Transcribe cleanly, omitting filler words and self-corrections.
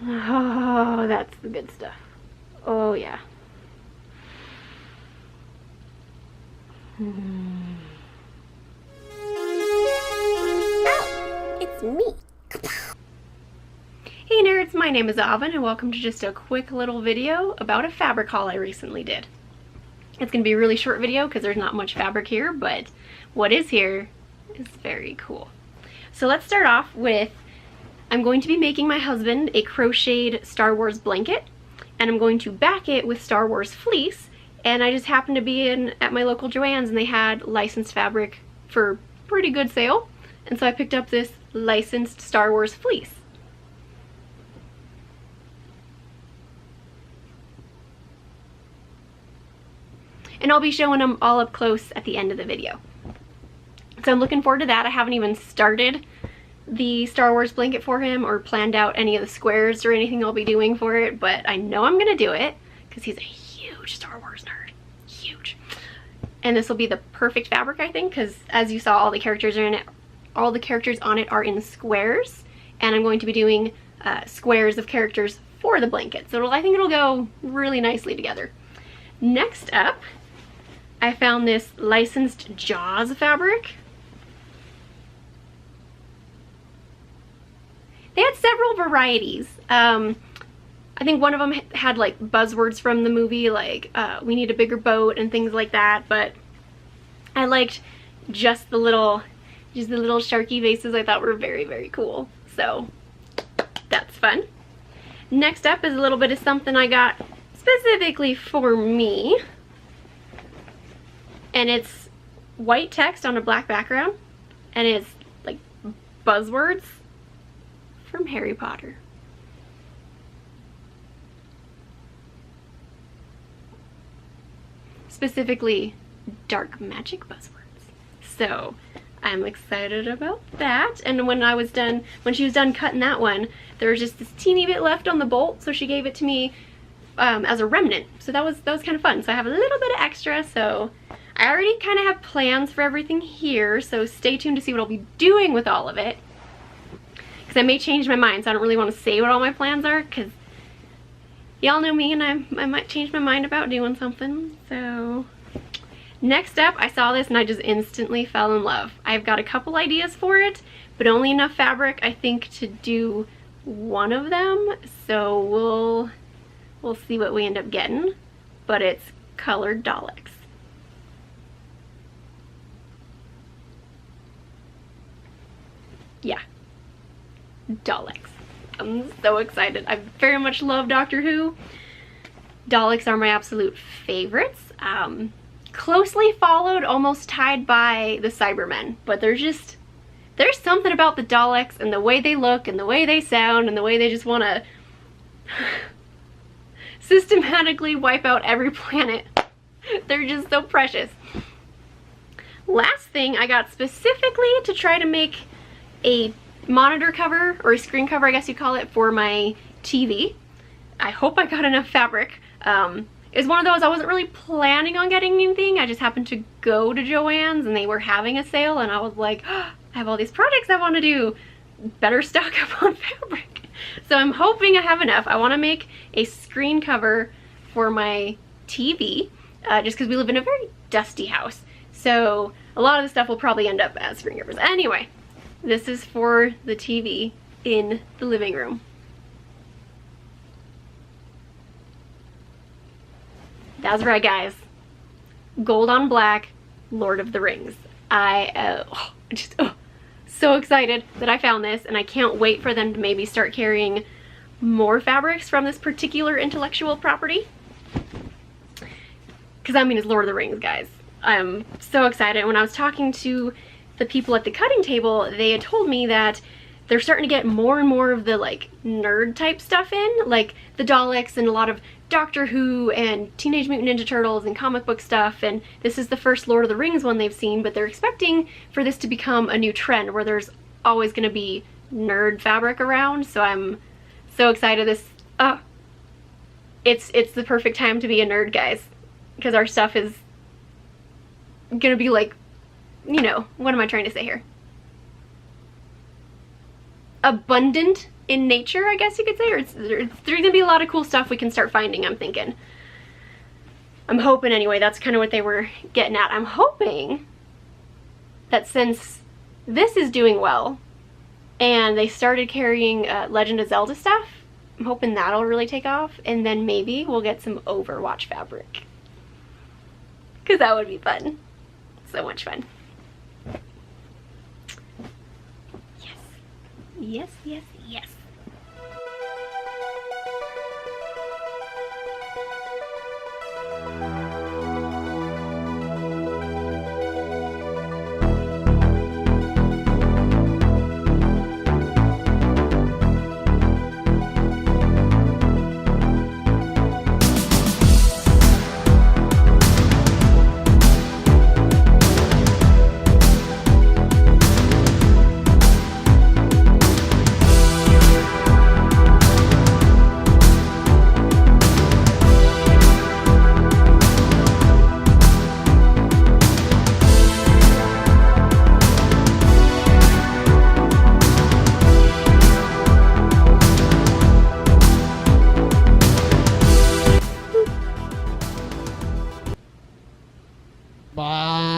Oh, that's the good stuff. Oh yeah. Oh, it's me. Hey nerds, my name is Avon and welcome to just a quick little video about a fabric haul I recently did. It's going to be a really short video because there's not much fabric here, but what is here is very cool. So let's start off with, I'm going to be making my husband a crocheted Star Wars blanket, and I'm going to back it with Star Wars fleece, and I just happened to be at my local Joann's and they had licensed fabric for pretty good sale, and so I picked up this licensed Star Wars fleece. And I'll be showing them all up close at the end of the video. So I'm looking forward to that. I haven't even started the Star Wars blanket for him or planned out any of the squares or anything I'll be doing for it, but I know I'm gonna do it because he's a huge Star Wars nerd. Huge. And this will be the perfect fabric, I think, because as you saw, all the characters are in it. All the characters on it are in squares, and I'm going to be doing squares of characters for the blanket. So I think it'll go really nicely together. Next up, I found this licensed Jaws fabric. They had several varieties. I think one of them had like buzzwords from the movie, like we need a bigger boat and things like that, but I liked just the little sharky faces. I thought were very, very cool. So that's fun. Next up is a little bit of something I got specifically for me. And it's white text on a black background, and it's like buzzwords from Harry Potter. Specifically, dark magic buzzwords. So I'm excited about that. And when she was done cutting that one, there was just this teeny bit left on the bolt, so she gave it to me as a remnant. So that was kind of fun. So I have a little bit of extra, so I already kind of have plans for everything here, so stay tuned to see what I'll be doing with all of it. Because I may change my mind, so I don't really want to say what all my plans are, because y'all know me and I might change my mind about doing something. So next up, I saw this and I just instantly fell in love. I've got a couple ideas for it, but only enough fabric, I think, to do one of them. So we'll see what we end up getting, but it's colored Daleks. Yeah, Daleks. I'm so excited. I very much love Doctor Who. Daleks are my absolute favorites. Closely followed, almost tied by the Cybermen, but there's something about the Daleks and the way they look and the way they sound and the way they just want to systematically wipe out every planet. They're just so precious. Last thing, I got specifically to try to make a monitor cover, or a screen cover I guess you call it, for my TV. I hope I got enough fabric. It's one of those I wasn't really planning on getting anything. I just happened to go to Joann's and they were having a sale and I was like, oh, I have all these projects I want to do. Better stock up on fabric. So I'm hoping I have enough. I want to make a screen cover for my TV, just because we live in a very dusty house. So a lot of the stuff will probably end up as screen covers. Anyway, this is for the TV in the living room. That's right, guys. Gold on black, Lord of the Rings. So excited that I found this, and I can't wait for them to maybe start carrying more fabrics from this particular intellectual property. Because I mean, it's Lord of the Rings, guys. I'm so excited. When I was talking to the people at the cutting table, they had told me that they're starting to get more and more of the like nerd type stuff in, like the Daleks and a lot of Doctor Who and Teenage Mutant Ninja Turtles and comic book stuff, and this is the first Lord of the Rings one they've seen, but they're expecting for this to become a new trend where there's always going to be nerd fabric around. So I'm so excited. It's the perfect time to be a nerd, guys, because our stuff is gonna be like, you know, what am I trying to say here? Abundant in nature, I guess you could say, or there's gonna be a lot of cool stuff we can start finding, I'm thinking. I'm hoping anyway, that's kind of what they were getting at. I'm hoping that since this is doing well and they started carrying Legend of Zelda stuff, I'm hoping that'll really take off, and then maybe we'll get some Overwatch fabric. Because that would be fun. So much fun. Yes. Yes, yes, yes. Bye.